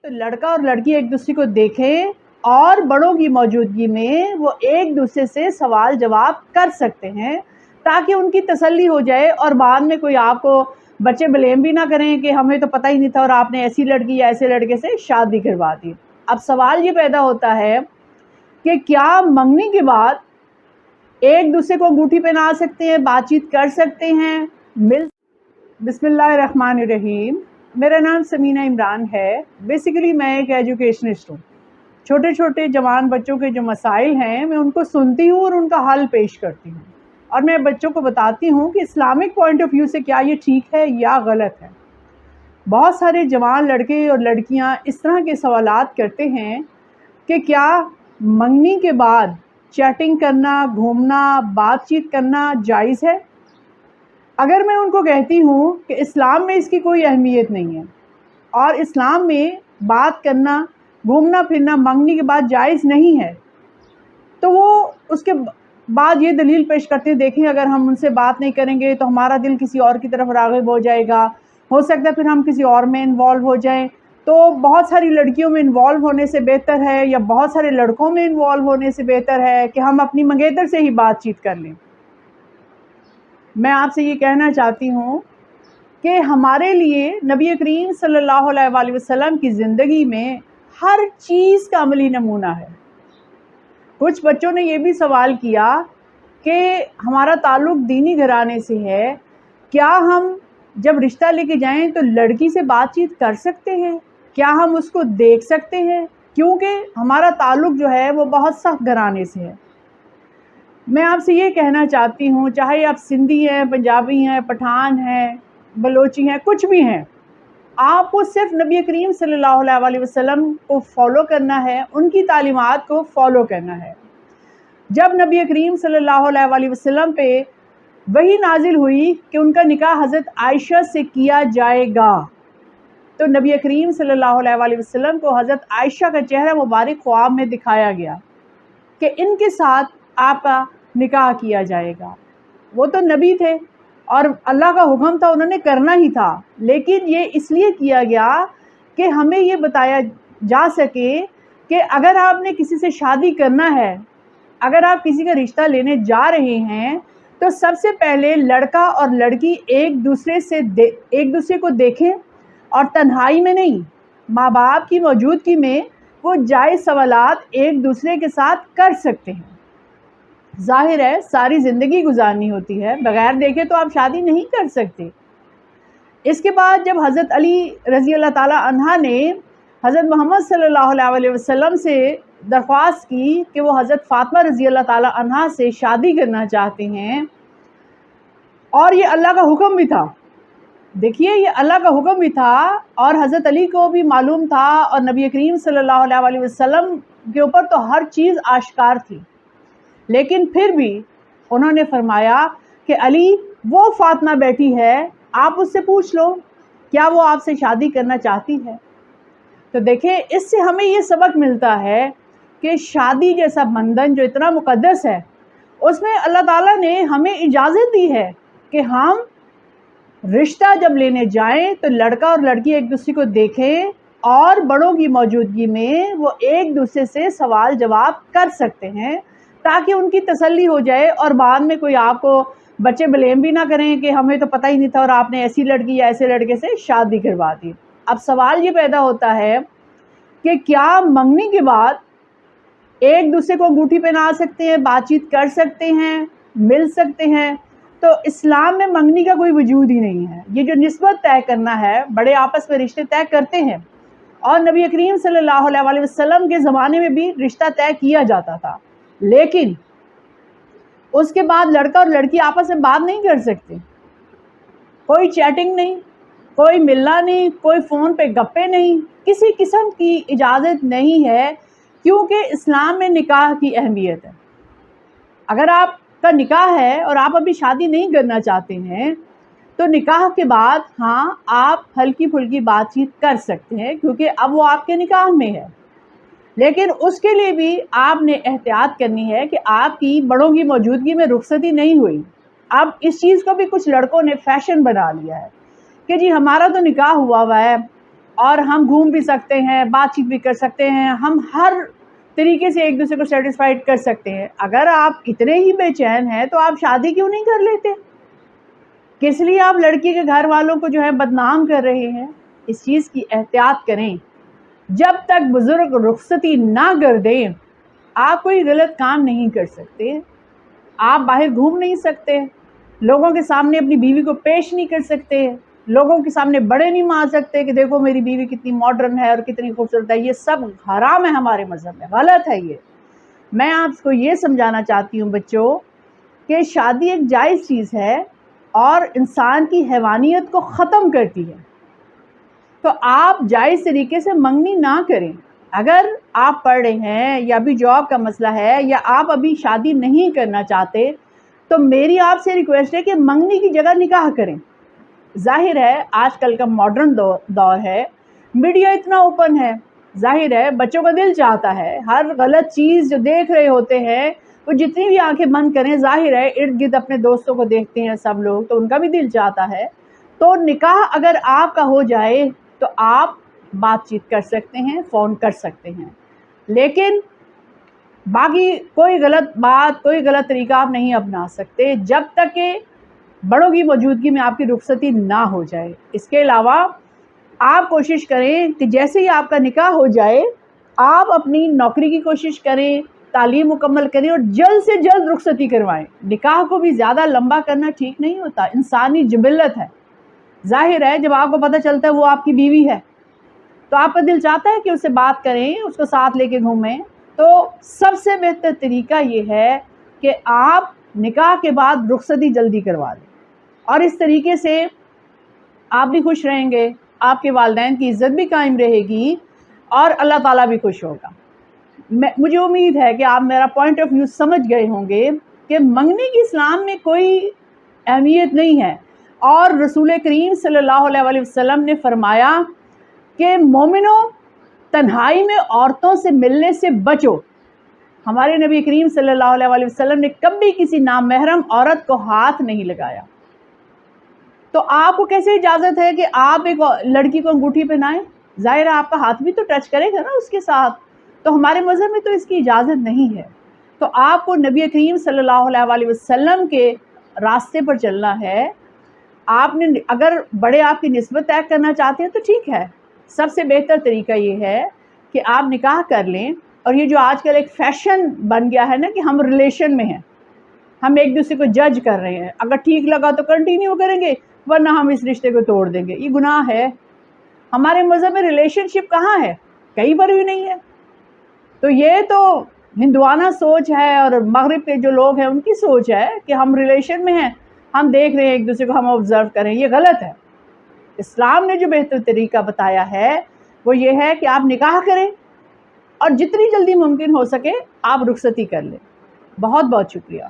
तो लड़का और लड़की एक दूसरे को देखें और बड़ों की मौजूदगी में वो एक दूसरे से सवाल जवाब कर सकते हैं, ताकि उनकी तसल्ली हो जाए और बाद में कोई आपको बच्चे ब्लेम भी ना करें कि हमें तो पता ही नहीं था और आपने ऐसी लड़की या ऐसे लड़के से शादी करवा दी। अब सवाल ये पैदा होता है कि क्या मंगनी के बाद एक दूसरे को अंगूठी पहना सकते हैं, बातचीत कर सकते हैं, बिस्मिल्लाहिर्रहमानिर्रहीम। मेरा नाम समीना इमरान है। बेसिकली मैं एक एजुकेशनिस्ट हूँ। छोटे छोटे जवान बच्चों के जो मसाइल हैं मैं उनको सुनती हूँ और उनका हल पेश करती हूँ, और मैं बच्चों को बताती हूँ कि इस्लामिक पॉइंट ऑफ व्यू से क्या ये ठीक है या गलत है। बहुत सारे जवान लड़के और लड़कियाँ इस तरह के सवालात करते हैं कि क्या मंगनी के बाद चैटिंग करना, घूमना, बातचीत करना जायज़ है। अगर मैं उनको कहती हूँ कि इस्लाम में इसकी कोई अहमियत नहीं है और इस्लाम में बात करना, घूमना फिरना मंगनी के बाद जायज़ नहीं है, तो वो उसके बाद ये दलील पेश करते हैं, देखें अगर हम उनसे बात नहीं करेंगे तो हमारा दिल किसी और की तरफ राग़िब हो जाएगा, हो सकता है फिर हम किसी और में इन्वॉल्व हो जाएं। तो बहुत सारी लड़कियों में इन्वॉल्व होने से बेहतर है या बहुत सारे लड़कों में इन्वॉल्व होने से बेहतर है कि हम अपनी मंगेतर से ही बातचीत कर लें। मैं आपसे ये कहना चाहती हूँ कि हमारे लिए नबी करीम सल्लल्लाहु अलैहि वसल्लम की ज़िंदगी में हर चीज़ का अमली नमूना है। कुछ बच्चों ने ये भी सवाल किया कि हमारा ताल्लुक़ दीनी घराने से है, क्या हम जब रिश्ता लेके जाएं तो लड़की से बातचीत कर सकते हैं, क्या हम उसको देख सकते हैं, क्योंकि हमारा ताल्लुक़ जो है वो बहुत सख्त घराने से है। मैं आपसे ये कहना चाहती हूँ, चाहे आप सिंधी हैं, पंजाबी हैं, पठान हैं, बलोची हैं, कुछ भी हैं, आपको सिर्फ नबी करीम सल्लल्लाहु अलैहि वसल्लम को फॉलो करना है, उनकी तालीमात को फॉलो करना है। जब नबी करीम सल्लल्लाहु अलैहि वसल्लम पे वही नाजिल हुई कि उनका निकाह हज़रत आयशा से किया जाएगा, तो नबी करीम सल्लल्लाहु अलैहि वसल्लम को हज़रत आयशा का चेहरा मुबारक ख्वाब में दिखाया गया कि इनके साथ आपका निकाह किया जाएगा। वो तो नबी थे और अल्लाह का हुक्म था, उन्होंने करना ही था, लेकिन ये इसलिए किया गया कि हमें ये बताया जा सके कि अगर आपने किसी से शादी करना है, अगर आप किसी का रिश्ता लेने जा रहे हैं, तो सबसे पहले लड़का और लड़की एक दूसरे को देखें और तन्हाई में नहीं, माँ बाप की मौजूदगी में वो जायज़ सवालात एक दूसरे के साथ कर सकते हैं। ज़ाहिर है सारी ज़िंदगी गुजारनी होती है, बग़ैर देखे तो आप शादी नहीं कर सकते। इसके बाद जब हज़रत अली रज़ी अल्लाह ताला अन्हा ने हज़रत मोहम्मद सल्लल्लाहु अलैहि वसल्लम से दरख्वास्त की कि वो हज़रत फ़ातिमा रज़ी अल्लाह ताला अन्हा से शादी करना चाहते हैं, और ये अल्लाह का हुक्म भी था, देखिए ये अल्लाह का हुक्म भी था और हज़रत अली को भी मालूम था और नबी करीम सल्लल्लाहु अलैहि वसल्लम के ऊपर तो हर चीज़ आश्कार थी, लेकिन फिर भी उन्होंने फरमाया कि अली वो फ़ातिमा बैठी है, आप उससे पूछ लो क्या वो आपसे शादी करना चाहती है। तो देखें इससे हमें ये सबक मिलता है कि शादी जैसा बंधन जो इतना मुक़द्दस है, उसमें अल्लाह ताला ने हमें इजाज़त दी है कि हम रिश्ता जब लेने जाएं तो लड़का और लड़की एक दूसरे को देखें और बड़ों की मौजूदगी में वो एक दूसरे से सवाल जवाब कर सकते हैं, ताकि उनकी तसल्ली हो जाए और बाद में कोई आपको बच्चे ब्लेम भी ना करें कि हमें तो पता ही नहीं था और आपने ऐसी लड़की या ऐसे लड़के से शादी करवा दी। अब सवाल ये पैदा होता है कि क्या मंगनी के बाद एक दूसरे को अंगूठी पहना सकते हैं, बातचीत कर सकते हैं, मिल सकते हैं। तो इस्लाम में मंगनी का कोई वजूद ही नहीं है। ये जो निस्बत तय करना है, बड़े आपस में रिश्ते तय करते हैं और नबी करीम सल्लल्लाहु अलैहि वसल्लम के ज़माने में भी रिश्ता तय किया जाता था, लेकिन उसके बाद लड़का और लड़की आपस में बात नहीं कर सकते, कोई चैटिंग नहीं, कोई मिलना नहीं, कोई फ़ोन पे गप्पे नहीं, किसी किस्म की इजाज़त नहीं है, क्योंकि इस्लाम में निकाह की अहमियत है। अगर आपका निकाह है और आप अभी शादी नहीं करना चाहते हैं, तो निकाह के बाद हाँ आप हल्की फुल्की बातचीत कर सकते हैं, क्योंकि अब वो आपके निकाह में है, लेकिन उसके लिए भी आपने एहतियात करनी है कि आपकी बड़ों की मौजूदगी में रुखसती नहीं हुई। अब इस चीज़ को भी कुछ लड़कों ने फ़ैशन बना लिया है कि जी हमारा तो निकाह हुआ है اور ہم گھوم بھی سکتے ہیں، بات چیت بھی کر سکتے ہیں، ہم ہر طریقے سے ایک دوسرے کو سیٹسفائیڈ کر سکتے ہیں۔ اگر آپ اتنے ہی بے چین ہیں تو آپ شادی کیوں نہیں کر لیتے؟ کس لیے آپ لڑکی کے گھر والوں کو جو ہے بدنام کر رہے ہیں؟ اس چیز کی احتیاط کریں۔ جب تک بزرگ رخصتی نہ کر دیں آپ کوئی غلط کام نہیں کر سکتے، آپ باہر گھوم نہیں سکتے، لوگوں کے سامنے اپنی بیوی کو پیش نہیں کر سکتے، لوگوں کے سامنے بڑے نہیں مار سکتے کہ دیکھو میری بیوی کتنی ماڈرن ہے اور کتنی خوبصورت ہے۔ یہ سب حرام ہے ہمارے مذہب میں، غلط ہے یہ۔ میں آپ کو یہ سمجھانا چاہتی ہوں بچوں کہ شادی ایک جائز چیز ہے اور انسان کی حیوانیت کو ختم کرتی ہے، تو آپ جائز طریقے سے منگنی نہ کریں۔ اگر آپ پڑھ رہے ہیں یا ابھی جاب کا مسئلہ ہے یا آپ ابھی شادی نہیں کرنا چاہتے تو میری آپ سے ریکویسٹ ہے کہ منگنی کی جگہ نکاح کریں۔ ظاہر ہے آج کل کا ماڈرن دور ہے، میڈیا اتنا اوپن ہے، ظاہر ہے بچوں کا دل چاہتا ہے ہر غلط چیز جو دیکھ رہے ہوتے ہیں وہ جتنی بھی آنکھیں بند کریں، ظاہر ہے ارد گرد اپنے دوستوں کو دیکھتے ہیں سب لوگ، تو ان کا بھی دل چاہتا ہے۔ تو نکاح اگر آپ کا ہو جائے تو آپ بات چیت کر سکتے ہیں، فون کر سکتے ہیں، لیکن باقی کوئی غلط بات، کوئی غلط طریقہ آپ نہیں اپنا سکتے جب تک کہ بڑوں کی موجودگی میں آپ کی رخصتی نہ ہو جائے۔ اس کے علاوہ آپ کوشش کریں کہ جیسے ہی آپ کا نکاح ہو جائے آپ اپنی نوکری کی کوشش کریں، تعلیم مکمل کریں اور جلد سے جلد رخصتی کروائیں۔ نکاح کو بھی زیادہ لمبا کرنا ٹھیک نہیں ہوتا، انسانی جبلت ہے۔ ظاہر ہے جب آپ کو پتہ چلتا ہے وہ آپ کی بیوی ہے تو آپ کا دل چاہتا ہے کہ اس سے بات کریں، اس کو ساتھ لے کے گھومیں۔ تو سب سے بہتر طریقہ یہ ہے کہ آپ نکاح کے بعد رخصتی جلدی کروا لیں، اور اس طریقے سے آپ بھی خوش رہیں گے، آپ کے والدین کی عزت بھی قائم رہے گی اور اللہ تعالیٰ بھی خوش ہوگا۔ مجھے امید ہے کہ آپ میرا پوائنٹ آف ویو سمجھ گئے ہوں گے کہ منگنی کی اسلام میں کوئی اہمیت نہیں ہے، اور رسول کریم صلی اللہ علیہ وسلم نے فرمایا کہ مومنوں تنہائی میں عورتوں سے ملنے سے بچو۔ ہمارے نبی کریم صلی اللہ علیہ وسلم نے کبھی کسی نامحرم عورت کو ہاتھ نہیں لگایا، تو آپ کو کیسے اجازت ہے کہ آپ ایک لڑکی کو انگوٹھی پہنائیں؟ ظاہر ہے آپ کا ہاتھ بھی تو ٹچ کرے گا نا اس کے ساتھ، تو ہمارے مذہب میں تو اس کی اجازت نہیں ہے۔ تو آپ کو نبی کریم صلی اللہ علیہ وسلم کے راستے پر چلنا ہے۔ آپ نے اگر بڑے آپ کی نسبت طے کرنا چاہتے ہیں تو ٹھیک ہے، سب سے بہتر طریقہ یہ ہے کہ آپ نکاح کر لیں۔ اور یہ جو آج کل ایک فیشن بن گیا ہے نا کہ ہم ریلیشن میں ہیں، ہم ایک دوسرے کو جج کر رہے ہیں، اگر ٹھیک لگا تو کنٹینیو کریں گے ورنہ ہم اس رشتے کو توڑ دیں گے، یہ گناہ ہے۔ ہمارے مذہب میں ریلیشن شپ کہاں ہے؟ کہیں پر بھی نہیں ہے۔ تو یہ تو ہندوانہ سوچ ہے اور مغرب کے جو لوگ ہیں ان کی سوچ ہے کہ ہم ریلیشن میں ہیں، ہم دیکھ رہے ہیں ایک دوسرے کو، ہم آبزرو کریں، یہ غلط ہے۔ اسلام نے جو بہتر طریقہ بتایا ہے وہ یہ ہے کہ آپ نکاح کریں اور جتنی جلدی ممکن ہو سکے آپ رخصتی کر لیں۔ بہت بہت شکریہ۔